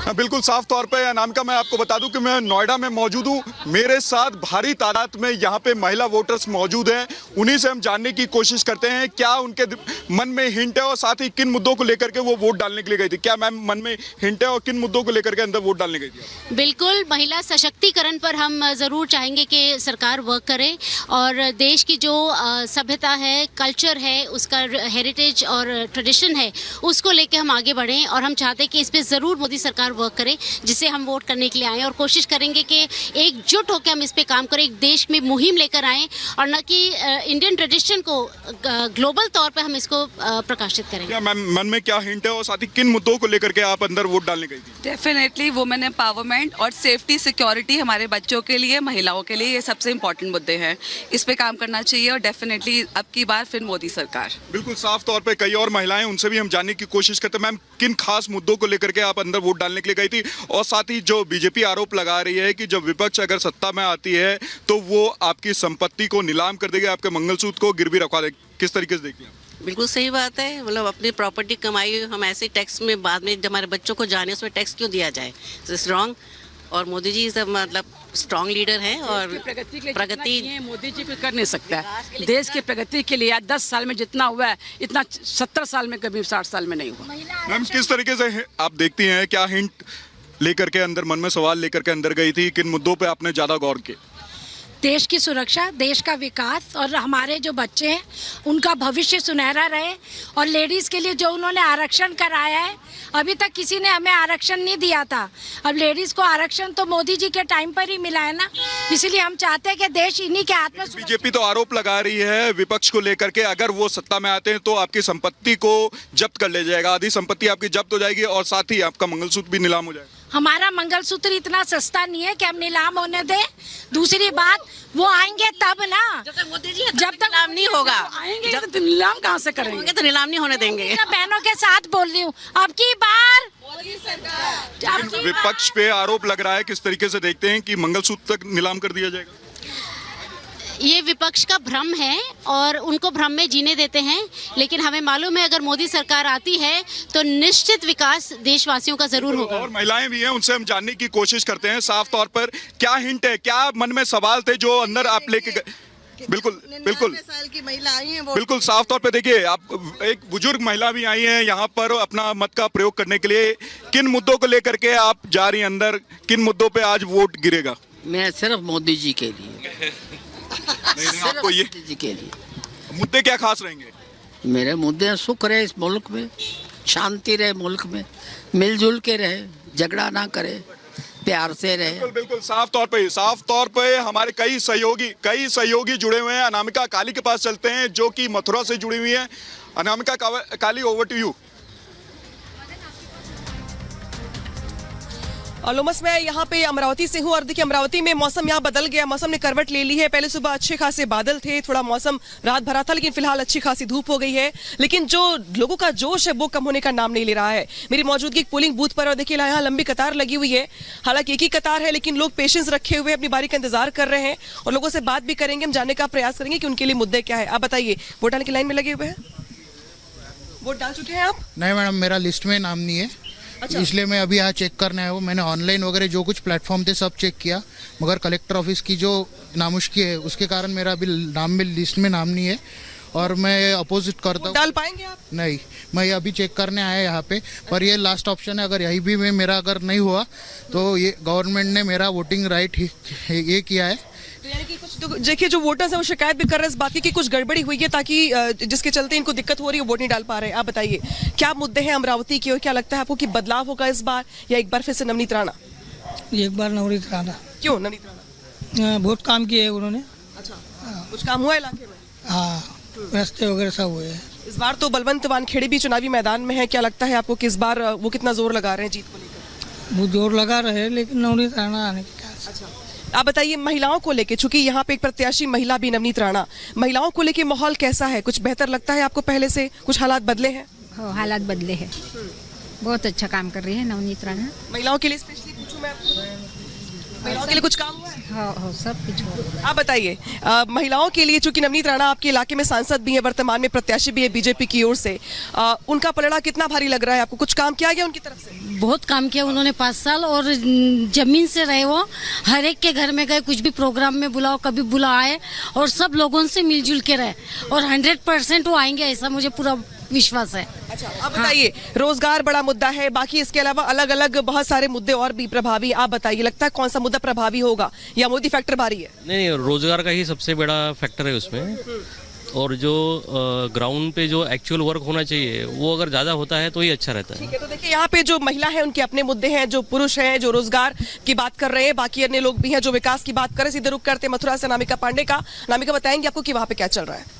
बिल्कुल साफ तौर पे अनामिका, मैं आपको बता दूं कि मैं नोएडा में मौजूद हूं। मेरे साथ भारी तादाद में यहाँ पे महिला वोटर्स मौजूद हैं। उन्हीं से हम जानने की कोशिश करते हैं क्या उनके मन में हिंट है और साथ ही किन मुद्दों को लेकर के वो वोट डालने के लिए गई थी। क्या मैम मन में हिंट है और किन मुद्दों को लेकर के अंदर वोट डालने गई थी? बिल्कुल, महिला सशक्तिकरण पर हम ज़रूर चाहेंगे कि सरकार वर्क करे और देश की जो सभ्यता है, कल्चर है, उसका हेरिटेज और ट्रेडिशन है, उसको लेके हम आगे बढ़ें। और हम चाहते हैं कि इस पे ज़रूर मोदी सरकार वर्क करे, जिससे हम वोट करने के लिए आएँ और कोशिश करेंगे कि एकजुट होकर हम इस पे काम करें, एक देश में मुहिम लेकर आएँ और न कि इंडियन ट्रेडिशन को ग्लोबल तौर पे हम इसको प्रकाशित करेंगे। क्या मैम मन में क्या हिंट है और साथ ही किन मुद्दों को लेकर के आप अंदर वोट डालने गई थी? डेफिनेटली वुमेन एम्पावरमेंट और सेफ्टी सिक्योरिटी हमारे बच्चों के लिए, महिलाओं के लिए, ये सबसे इम्पोर्टेंट मुद्दे हैं। इस पे काम करना चाहिए और डेफिनेटली अब की बार फिर मोदी सरकार। बिल्कुल साफ तौर पे कई और महिलाएं, उनसे भी हम जानने की कोशिश करते हैं। मैम किन खास मुद्दों को लेकर के आप अंदर वोट डालने के लिए गई थी? और साथ ही जो बीजेपी आरोप लगा रही है कि जब विपक्ष अगर सत्ता में आती है तो वो आपकी संपत्ति को नीलाम कर देगी, आपके मंगलसूत्र को गिरवी रखवा देगी, किस तरीके से देखती हैं? बिल्कुल सही बात है। मतलब अपनी प्रॉपर्टी कमाई हम ऐसे टैक्स में बाद में जब हमारे बच्चों को जाने उसमें टैक्स क्यों दिया जाए? It's wrong. और मोदी जी सब मतलब स्ट्रॉन्ग लीडर हैं और प्रगति मोदी जी कोई कर नहीं सकता है। देश की प्रगति के लिए 10 साल में जितना हुआ है इतना 70 साल में कभी 60 साल में नहीं हुआ। मैम किस तरीके से आप देखती हैं, क्या हिंट लेकर के अंदर, मन में सवाल लेकर के अंदर गई थी? किन मुद्दों पे आपने ज़्यादा गौर किया? देश की सुरक्षा, देश का विकास और हमारे जो बच्चे हैं उनका भविष्य सुनहरा रहे। और लेडीज़ के लिए जो उन्होंने आरक्षण कराया है, अभी तक किसी ने हमें आरक्षण नहीं दिया था। अब लेडीज़ को आरक्षण तो मोदी जी के टाइम पर ही मिला है ना, इसलिए हम चाहते हैं कि देश इन्हीं के हाथ में। बीजेपी तो आरोप लगा रही है विपक्ष को लेकर के, अगर वो सत्ता में आते हैं तो आपकी संपत्ति को जब्त कर ले जाएगा, आधी संपत्ति आपकी जब्त हो जाएगी और साथ ही आपका मंगलसूत्र भी नीलाम हो जाएगा। हमारा मंगलसूत्र इतना सस्ता नहीं है कि हम नीलाम होने दें। दूसरी बात, वो आएंगे तब ना, जब तक नीलाम नहीं होगा। आएंगे जब तो नीलाम कहाँ से करेंगे? तो नीलाम नहीं होने देंगे। बहनों के साथ बोल रही हूँ, अब की बार विपक्ष पे आरोप लग रहा है, किस तरीके से देखते हैं कि मंगलसूत्र तक नीलाम कर दिया जाएगा? ये विपक्ष का भ्रम है और उनको भ्रम में जीने देते हैं, लेकिन हमें मालूम है अगर मोदी सरकार आती है तो निश्चित विकास देशवासियों का जरूर होगा। और महिलाएं भी हैं, उनसे हम जानने की कोशिश करते हैं साफ तौर पर क्या हिंट है, क्या मन में सवाल थे जो अंदर आप लेके गए? बिल्कुल बिल्कुल साल की महिला आई है, बिल्कुल साफ तौर पे देखिए, आप एक बुजुर्ग महिला भी आई हैं यहाँ पर अपना मत का प्रयोग करने के लिए। किन मुद्दों को लेकर के आप जा रही हैं अंदर, किन मुद्दों पे आज वोट गिरेगा? मैं सिर्फ मोदी जी के लिए। आपको ये मोदी जी के लिए मुद्दे क्या खास रहेंगे? मेरे मुद्दे सुख रहे इस मुल्क में, शांति रहे मुल्क में, मिलजुल के रहे, झगड़ा ना करे, प्यार से रहे। बिल्कुल बिल्कुल साफ तौर पे हमारे कई सहयोगी जुड़े हुए हैं। अनामिका काली के पास चलते हैं जो कि मथुरा से जुड़ी हुई है। अनामिका काली, ओवर टू यू। लोमस मैं यहाँ पे अमरावती से हूँ और देखिए अमरावती में मौसम यहाँ बदल गया, मौसम ने करवट ले ली है। पहले सुबह अच्छे खासे बादल थे, थोड़ा मौसम रात भरा था, लेकिन फिलहाल अच्छी खासी धूप हो गई है। लेकिन जो लोगों का जोश है वो कम होने का नाम नहीं ले रहा है। मेरी मौजूदगी एक पोलिंग बूथ पर और देखिए यहाँ लंबी कतार लगी हुई है। हालांकि एक ही कतार है लेकिन लोग पेशेंस रखे हुए अपनी बारी का इंतजार कर रहे हैं और लोगों से बात भी करेंगे, हम जानने का प्रयास करेंगे कि उनके लिए मुद्दे क्या है। आप बताइए, वोट डालने की लाइन में लगे हुए हैं? वोट डाल चुके हैं आप? नहीं मैडम, मेरा लिस्ट में नाम नहीं है। अच्छा। इसलिए मैं अभी यहाँ चेक करने आया हूँ। मैंने ऑनलाइन वगैरह जो कुछ प्लेटफॉर्म थे सब चेक किया, मगर कलेक्टर ऑफिस की जो नामुश्की है उसके कारण मेरा अभी नाम में लिस्ट में नाम नहीं है और मैं अपोजिट करता हूँ। डाल पाएंगे आप? नहीं, मैं अभी चेक करने आया यहाँ पे, पर ये लास्ट ऑप्शन है। अगर यही भी में मेरा अगर नहीं हुआ तो ये गवर्नमेंट ने मेरा वोटिंग राइट ये किया है। तो यानी कि कुछ देखिए जो वोटर्स हैं वो शिकायत भी कर रहे हैं इस बात की कि कुछ गड़बड़ी हुई है, ताकि जिसके चलते इनको दिक्कत हो रही है, वोट नहीं डाल पा रहे हैं। आप बताइए क्या मुद्दे हैं अमरावती के और क्या लगता है आपको कि बदलाव होगा इस बार या एक बार फिर से नवनीत राणा? एक बार नवनीत राणा। क्यों नवनीत राणा? बहुत काम किए है उन्होंने। अच्छा, कुछ काम हुआ इलाके में? हाँ, रास्ते वगैरह सब हुए हैं। इस बार तो बलवंत वानखेड़े भी चुनावी मैदान में है, क्या लगता है आपको कि इस बार वो कितना जोर लगा रहे हैं जीत को लेकर? वो जोर लगा रहे हैं लेकिन नवनीत राणा आने के। अच्छा, आप बताइए महिलाओं को लेके, चूंकि यहाँ पे एक प्रत्याशी महिला भी नवनीत राणा, महिलाओं को लेके माहौल कैसा है? कुछ बेहतर लगता है आपको पहले से? कुछ हालात बदले हैं? हालात बदले हैं, बहुत अच्छा काम कर रही है नवनीत राणा। महिलाओं के लिए स्पेशली पूछूं मैं आपको? महिलाओं के लिए कुछ काम हुआ है? हाँ सब कुछ हो। आप बताइए, महिलाओं के लिए, चूंकि नवनीत राणा आपके इलाके में सांसद भी है, वर्तमान में प्रत्याशी भी है बीजेपी की ओर से, उनका पलड़ा कितना भारी लग रहा है आपको? कुछ काम किया गया उनकी तरफ से? बहुत काम किया उन्होंने 5 साल, और जमीन से रहे वो, हर एक के घर में गए, कुछ भी प्रोग्राम में बुलाओ, कभी बुलाए, और सब लोगों से मिलजुल के रहे, और 100% वो आएंगे, ऐसा मुझे पूरा विश्वास है। अच्छा, आप बताइए, रोजगार बड़ा मुद्दा है, बाकी इसके अलावा अलग अलग बहुत सारे मुद्दे और भी प्रभावी, आप बताइए लगता है कौन सा मुद्दा प्रभावी होगा, या मोदी फैक्टर भारी है? नहीं, रोजगार का ही सबसे बड़ा फैक्टर है उसमें, और जो ग्राउंड पे जो एक्चुअल वर्क होना चाहिए वो अगर ज़्यादा होता है तो ही अच्छा रहता है। ठीक है, तो देखिए यहाँ पे जो महिला है उनके अपने मुद्दे हैं, जो पुरुष हैं जो रोजगार की बात कर रहे हैं, बाकी अन्य लोग भी हैं जो विकास की बात कर रहे हैं। सीधे रुक करते मथुरा से अनामिका पांडे का। अनामिका, बताएंगे आपको कि वहाँ पे क्या चल रहा है?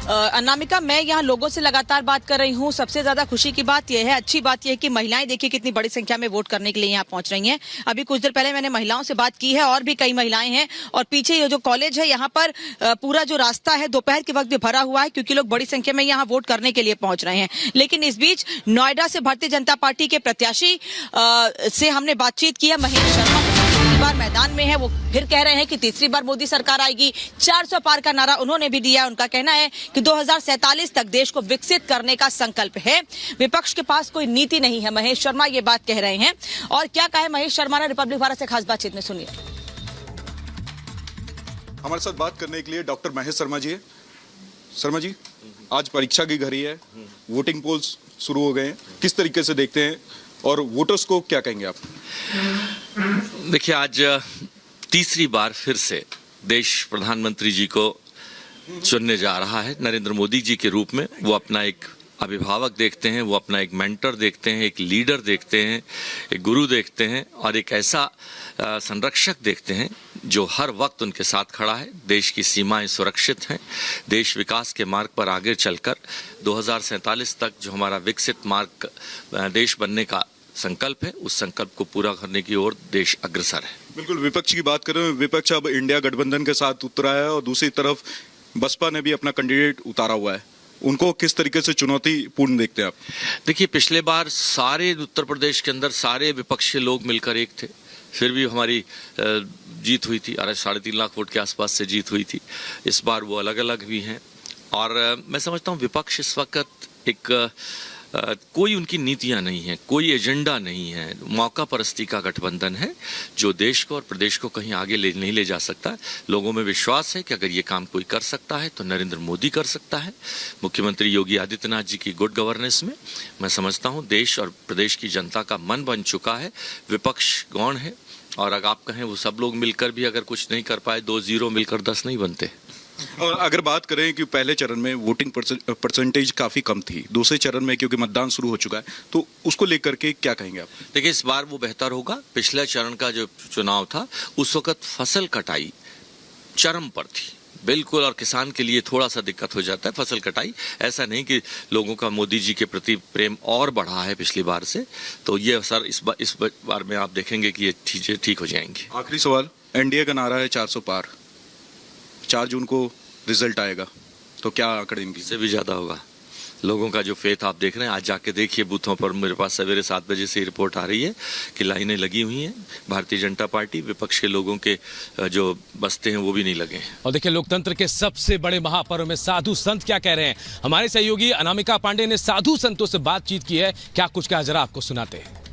अनामिका, मैं यहाँ लोगों से लगातार बात कर रही हूँ। सबसे ज्यादा खुशी की बात यह है, अच्छी बात यह है कि महिलाएं देखिए कितनी बड़ी संख्या में वोट करने के लिए यहाँ पहुंच रही हैं। अभी कुछ देर पहले मैंने महिलाओं से बात की है, और भी कई महिलाएं हैं, और पीछे ये जो कॉलेज है यहाँ पर पूरा जो रास्ता है दोपहर के वक्त भी भरा हुआ है, क्योंकि लोग बड़ी संख्या में यहाँ वोट करने के लिए पहुंच रहे हैं। लेकिन इस बीच नोएडा से भारतीय जनता पार्टी के प्रत्याशी से हमने बातचीत की है। महेश शर्मा तीसरी बार मैदान में है, वो फिर कह रहे हैं कि तीसरी बार मोदी सरकार आएगी। 400 पार का नारा उन्होंने भी दिया। उनका कहना है कि 2047 तक देश को विकसित करने का संकल्प है, विपक्ष के पास कोई नीति नहीं है। महेश शर्मा ये बात कह रहे हैं, और क्या कहे महेश शर्मा ने रिपब्लिक भारत से खास बातचीत में, सुनिए। हमारे साथ बात करने के लिए डॉक्टर महेश शर्मा जी है। शर्मा जी, आज परीक्षा की घड़ी है, वोटिंग पोल्स शुरू हो गए हैं, किस तरीके से देखते हैं और वोटर्स को क्या कहेंगे आप? देखिए, आज तीसरी बार फिर से देश प्रधानमंत्री जी को चुनने जा रहा है नरेंद्र मोदी जी के रूप में। वो अपना एक अभिभावक देखते हैं, वो अपना एक मेंटर देखते हैं, एक लीडर देखते हैं, एक गुरु देखते हैं, और एक ऐसा संरक्षक देखते हैं जो हर वक्त उनके साथ खड़ा है। देश की सीमाएं सुरक्षित हैं, देश विकास के मार्ग पर आगे चलकर 2047 तक जो हमारा विकसित मार्ग देश बनने का संकल्प है, उस संकल्प को पूरा करने की ओर देश अग्रसर है। बिल्कुल, विपक्ष की बात करें, विपक्ष अब इंडिया गठबंधन के साथ उतरा है, और दूसरी तरफ बसपा ने भी अपना कैंडिडेट उतारा हुआ है। उनको किस तरीके से चुनौतीपूर्ण देखते हैं आप? देखिए, पिछले बार सारे उत्तर प्रदेश के अंदर सारे विपक्ष के लोग मिलकर एक थे, फिर भी हमारी जीत हुई थी। 3.5 लाख वोट के आसपास से जीत हुई थी। इस बार वो अलग अलग भी हैं, और मैं समझता हूँ विपक्ष इस वक्त एक कोई उनकी नीतियां नहीं है, कोई एजेंडा नहीं है, मौका परस्ती का गठबंधन है जो देश को और प्रदेश को कहीं आगे नहीं ले जा सकता। लोगों में विश्वास है कि अगर ये काम कोई कर सकता है तो नरेंद्र मोदी कर सकता है। मुख्यमंत्री योगी आदित्यनाथ जी की गुड गवर्नेंस में मैं समझता हूँ देश और प्रदेश की जनता का मन बन चुका है। विपक्ष गौण है, और अगर आप कहें वो सब लोग मिलकर भी अगर कुछ नहीं कर पाए, 2 0 मिलकर 10 नहीं बनते। और अगर बात करें कि पहले चरण में वोटिंग परसेंटेज काफी कम थी, दूसरे चरण में क्योंकि मतदान शुरू हो चुका है, तो उसको लेकर के क्या कहेंगे आप? देखिए, इस बार वो बेहतर होगा। पिछले चरण का जो चुनाव था उस वक्त फसल कटाई चरम पर थी बिल्कुल, और किसान के लिए थोड़ा सा दिक्कत हो जाता है फसल कटाई। ऐसा नहीं कि लोगों का मोदी जी के प्रति प्रेम और बढ़ा है पिछली बार से, तो ये सर इस बार में आप देखेंगे कि ये चीजें ठीक हो जाएंगी। आखिरी सवाल, एनडीए का नारा है 400 पार, 4 जून को रिजल्ट आएगा, तो क्या आंकड़े इनकी? इससे भी ज्यादा होगा। लोगों का जो फेथ आप देख रहे हैं, आज जाके देखिए बूथों पर। मेरे पास सवेरे 7 बजे से रिपोर्ट आ रही है कि लाइनें लगी हुई हैं। भारतीय जनता पार्टी, विपक्ष के लोगों के जो बसते हैं वो भी नहीं लगे हैं। और देखिए, लोकतंत्र के सबसे बड़े महापर्व में साधु संत क्या कह रहे हैं। हमारे सहयोगी अनामिका पांडे ने साधु संतों से बातचीत की है, क्या कुछ कहा जरा आपको सुनाते हैं।